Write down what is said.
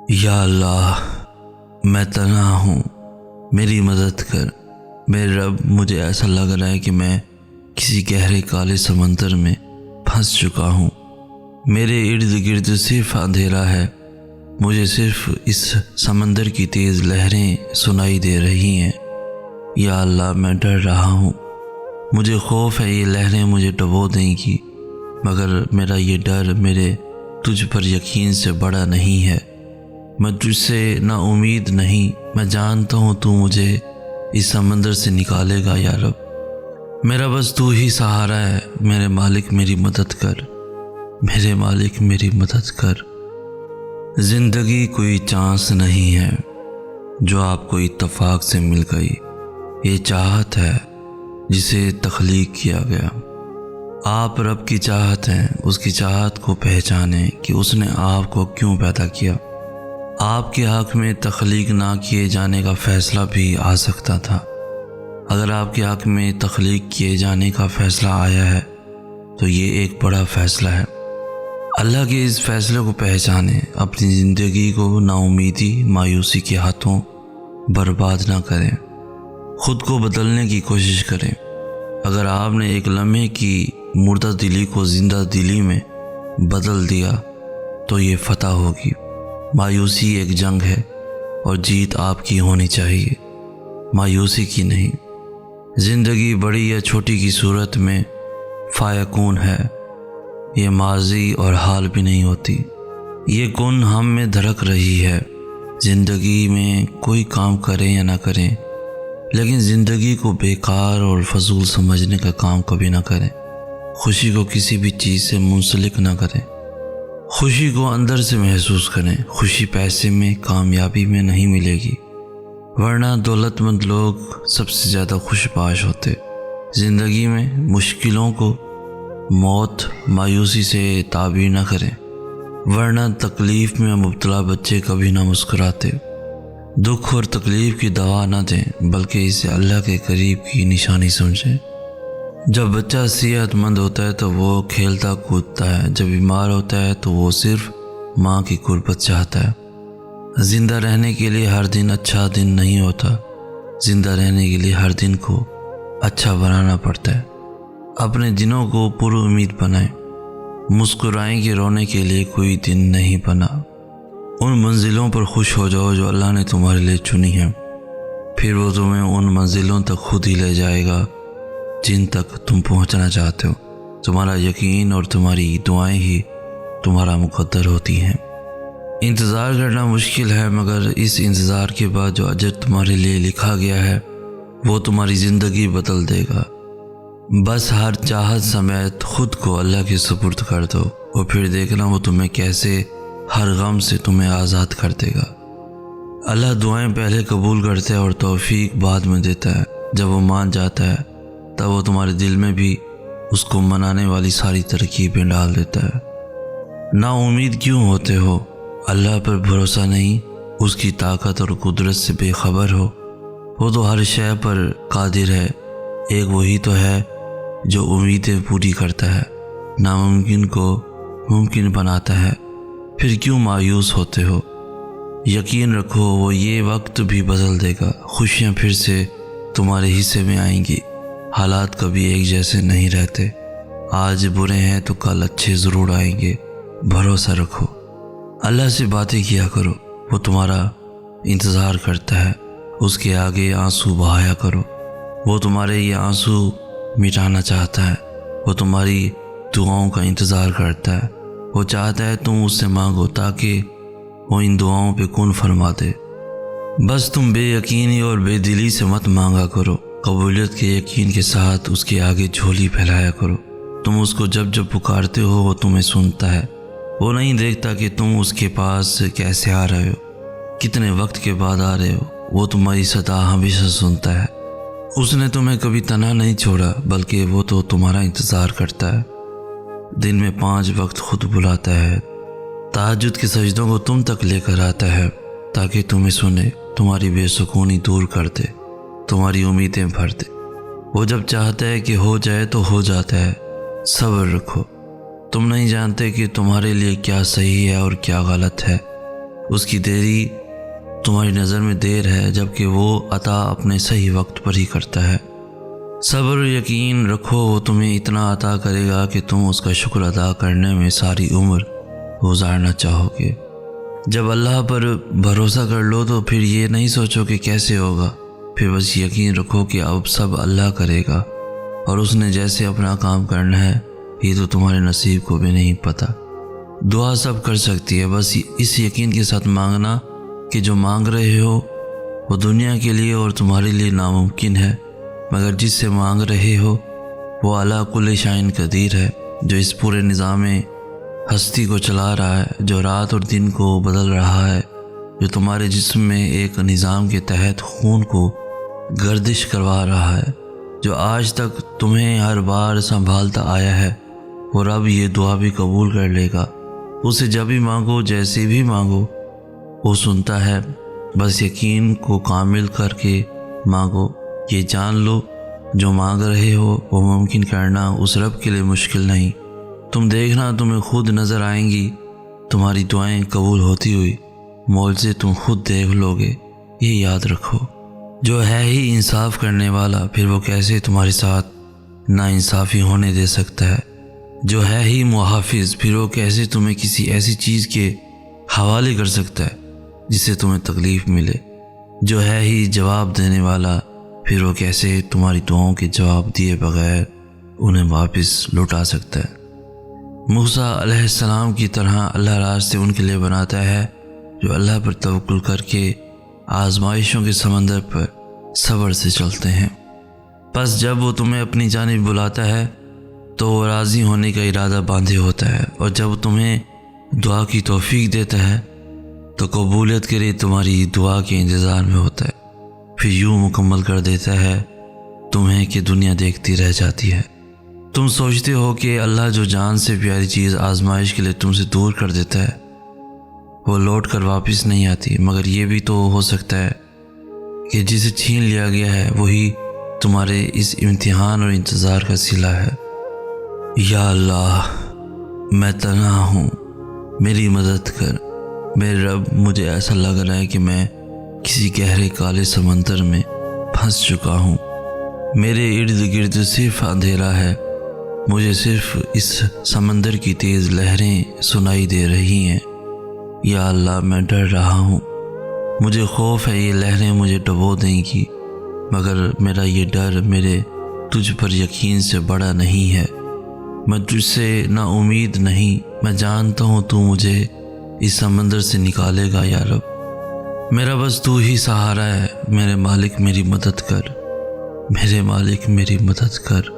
یا اللہ، میں تنہا ہوں، میری مدد کر۔ میرے رب، مجھے ایسا لگ رہا ہے کہ میں کسی گہرے کالے سمندر میں پھنس چکا ہوں۔ میرے ارد گرد صرف اندھیرا ہے، مجھے صرف اس سمندر کی تیز لہریں سنائی دے رہی ہیں۔ یا اللہ، میں ڈر رہا ہوں، مجھے خوف ہے یہ لہریں مجھے ڈبو دیں گی، مگر میرا یہ ڈر میرے تجھ پر یقین سے بڑا نہیں ہے۔ میں تجھ سے نا امید نہیں، میں جانتا ہوں تو مجھے اس سمندر سے نکالے گا یا رب۔ میرا بس تو ہی سہارا ہے، میرے مالک میری مدد کر، میرے مالک میری مدد کر۔ زندگی کوئی چانس نہیں ہے جو آپ کو اتفاق سے مل گئی، یہ چاہت ہے جسے تخلیق کیا گیا۔ آپ رب کی چاہت ہیں، اس کی چاہت کو پہچانیں کہ اس نے آپ کو کیوں پیدا کیا۔ آپ کے حق میں تخلیق نہ کیے جانے کا فیصلہ بھی آ سکتا تھا۔ اگر آپ کے حق میں تخلیق کیے جانے کا فیصلہ آیا ہے تو یہ ایک بڑا فیصلہ ہے۔ اللہ کے اس فیصلے کو پہچانیں، اپنی زندگی کو نا امیدی، مایوسی کے ہاتھوں برباد نہ کریں، خود کو بدلنے کی کوشش کریں۔ اگر آپ نے ایک لمحے کی مردہ دلی کو زندہ دلی میں بدل دیا تو یہ فتح ہوگی۔ مایوسی ایک جنگ ہے اور جیت آپ کی ہونی چاہیے، مایوسی کی نہیں۔ زندگی بڑی یا چھوٹی کی صورت میں فیکون ہے، یہ ماضی اور حال بھی نہیں ہوتی، یہ کن ہم میں دھڑک رہی ہے۔ زندگی میں کوئی کام کریں یا نہ کریں، لیکن زندگی کو بیکار اور فضول سمجھنے کا کام کبھی نہ کریں۔ خوشی کو کسی بھی چیز سے منسلک نہ کریں، خوشی کو اندر سے محسوس کریں۔ خوشی پیسے میں، کامیابی میں نہیں ملے گی، ورنہ دولت مند لوگ سب سے زیادہ خوش باش ہوتے۔ زندگی میں مشکلوں کو موت، مایوسی سے تعبیر نہ کریں، ورنہ تکلیف میں مبتلا بچے کبھی نہ مسکراتے۔ دکھ اور تکلیف کی دوا نہ دیں، بلکہ اسے اللہ کے قریب کی نشانی سمجھیں۔ جب بچہ صحت مند ہوتا ہے تو وہ کھیلتا کودتا ہے، جب بیمار ہوتا ہے تو وہ صرف ماں کی قربت چاہتا ہے۔ زندہ رہنے کے لیے ہر دن اچھا دن نہیں ہوتا، زندہ رہنے کے لیے ہر دن کو اچھا بنانا پڑتا ہے۔ اپنے دنوں کو پر امید بنائیں، مسکرائیں کہ رونے کے لیے کوئی دن نہیں بنا۔ ان منزلوں پر خوش ہو جاؤ جو اللہ نے تمہارے لیے چنی ہیں، پھر وہ تمہیں ان منزلوں تک خود ہی لے جائے گا جن تک تم پہنچنا چاہتے ہو۔ تمہارا یقین اور تمہاری دعائیں ہی تمہارا مقدر ہوتی ہیں۔ انتظار کرنا مشکل ہے، مگر اس انتظار کے بعد جو اجر تمہارے لیے لکھا گیا ہے وہ تمہاری زندگی بدل دے گا۔ بس ہر چاہت سمیت خود کو اللہ کے سپرد کر دو اور پھر دیکھنا وہ تمہیں کیسے ہر غم سے تمہیں آزاد کر دے گا۔ اللہ دعائیں پہلے قبول کرتا ہے اور توفیق بعد میں دیتا ہے۔ جب وہ مان جاتا ہے تب وہ تمہارے دل میں بھی اس کو منانے والی ساری ترکیبیں ڈال دیتا ہے۔ نا امید کیوں ہوتے ہو؟ اللہ پر بھروسہ نہیں، اس کی طاقت اور قدرت سے بے خبر ہو؟ وہ تو ہر شے پر قادر ہے۔ ایک وہی تو ہے جو امیدیں پوری کرتا ہے، ناممکن کو ممکن بناتا ہے۔ پھر کیوں مایوس ہوتے ہو؟ یقین رکھو وہ یہ وقت بھی بدل دے گا، خوشیاں پھر سے تمہارے حصے میں آئیں گی۔ حالات کبھی ایک جیسے نہیں رہتے، آج برے ہیں تو کل اچھے ضرور آئیں گے، بھروسہ رکھو۔ اللہ سے باتیں کیا کرو، وہ تمہارا انتظار کرتا ہے۔ اس کے آگے آنسو بہایا کرو، وہ تمہارے یہ آنسو مٹانا چاہتا ہے۔ وہ تمہاری دعاؤں کا انتظار کرتا ہے، وہ چاہتا ہے تم اس سے مانگو تاکہ وہ ان دعاؤں پہ کن فرما دے۔ بس تم بے یقینی اور بے دلی سے مت مانگا کرو، قبولیت کے یقین کے ساتھ اس کے آگے جھولی پھیلایا کرو۔ تم اس کو جب جب پکارتے ہو وہ تمہیں سنتا ہے۔ وہ نہیں دیکھتا کہ تم اس کے پاس کیسے آ رہے ہو، کتنے وقت کے بعد آ رہے ہو، وہ تمہاری صدا ہمیشہ سنتا ہے۔ اس نے تمہیں کبھی تنہا نہیں چھوڑا، بلکہ وہ تو تمہارا انتظار کرتا ہے۔ دن میں 5 وقت خود بلاتا ہے، تہجد کے سجدوں کو تم تک لے کر آتا ہے تاکہ تمہیں سنے، تمہاری بے سکونی دور کر دے، تمہاری امیدیں بھر دے۔ وہ جب چاہتا ہے کہ ہو جائے تو ہو جاتا ہے۔ صبر رکھو، تم نہیں جانتے کہ تمہارے لیے کیا صحیح ہے اور کیا غلط ہے۔ اس کی دیری تمہاری نظر میں دیر ہے، جبکہ وہ عطا اپنے صحیح وقت پر ہی کرتا ہے۔ صبر و یقین رکھو، وہ تمہیں اتنا عطا کرے گا کہ تم اس کا شکر ادا کرنے میں ساری عمر گزارنا چاہو گے۔ جب اللہ پر بھروسہ کر لو تو پھر یہ نہیں سوچو کہ کیسے ہوگا، پھر بس یقین رکھو کہ اب سب اللہ کرے گا، اور اس نے جیسے اپنا کام کرنا ہے یہ تو تمہارے نصیب کو بھی نہیں پتہ۔ دعا سب کر سکتی ہے، بس اس یقین کے ساتھ مانگنا کہ جو مانگ رہے ہو وہ دنیا کے لیے اور تمہارے لیے ناممکن ہے، مگر جس سے مانگ رہے ہو وہ اعلیٰ کل شائن قدیر ہے، جو اس پورے نظام ہستی کو چلا رہا ہے، جو رات اور دن کو بدل رہا ہے، جو تمہارے جسم میں ایک نظام کے تحت خون کو گردش کروا رہا ہے، جو آج تک تمہیں ہر بار سنبھالتا آیا ہے۔ وہ رب یہ دعا بھی قبول کر لے گا، اسے جب بھی مانگو جیسے بھی مانگو وہ سنتا ہے، بس یقین کو کامل کر کے مانگو۔ یہ جان لو جو مانگ رہے ہو وہ ممکن کرنا اس رب کے لیے مشکل نہیں۔ تم دیکھنا تمہیں خود نظر آئیں گی تمہاری دعائیں قبول ہوتی ہوئی، معجزے تم خود دیکھ لو گے۔ یہ یاد رکھو، جو ہے ہی انصاف کرنے والا، پھر وہ کیسے تمہارے ساتھ ناانصافی ہونے دے سکتا ہے؟ جو ہے ہی محافظ، پھر وہ کیسے تمہیں کسی ایسی چیز کے حوالے کر سکتا ہے جس سے تمہیں تکلیف ملے؟ جو ہے ہی جواب دینے والا، پھر وہ کیسے تمہاری دعاؤں کے جواب دیے بغیر انہیں واپس لوٹا سکتا ہے؟ موسیٰ علیہ السلام کی طرح اللہ راستے ان کے لیے بناتا ہے جو اللہ پر توکل کر کے آزمائشوں کے سمندر پر صبر سے چلتے ہیں۔ پس جب وہ تمہیں اپنی جانب بلاتا ہے تو وہ راضی ہونے کا ارادہ باندھے ہوتا ہے، اور جب تمہیں دعا کی توفیق دیتا ہے تو قبولیت کے لیے تمہاری دعا کے انتظار میں ہوتا ہے، پھر یوں مکمل کر دیتا ہے تمہیں کہ دنیا دیکھتی رہ جاتی ہے۔ تم سوچتے ہو کہ اللہ جو جان سے پیاری چیز آزمائش کے لیے تم سے دور کر دیتا ہے وہ لوٹ کر واپس نہیں آتی، مگر یہ بھی تو ہو سکتا ہے کہ جسے چھین لیا گیا ہے وہی تمہارے اس امتحان اور انتظار کا صلہ ہے۔ یا اللہ، میں تنہا ہوں، میری مدد کر۔ میرے رب، مجھے ایسا لگ رہا ہے کہ میں کسی گہرے کالے سمندر میں پھنس چکا ہوں، میرے ارد گرد صرف اندھیرا ہے، مجھے صرف اس سمندر کی تیز لہریں سنائی دے رہی ہیں۔ یا اللہ، میں ڈر رہا ہوں، مجھے خوف ہے یہ لہریں مجھے ڈبو دیں گی، مگر میرا یہ ڈر میرے تجھ پر یقین سے بڑا نہیں ہے۔ میں تجھ سے نا امید نہیں، میں جانتا ہوں تو مجھے اس سمندر سے نکالے گا۔ یا رب، میرا بس تو ہی سہارا ہے، میرے مالک میری مدد کر، میرے مالک میری مدد کر۔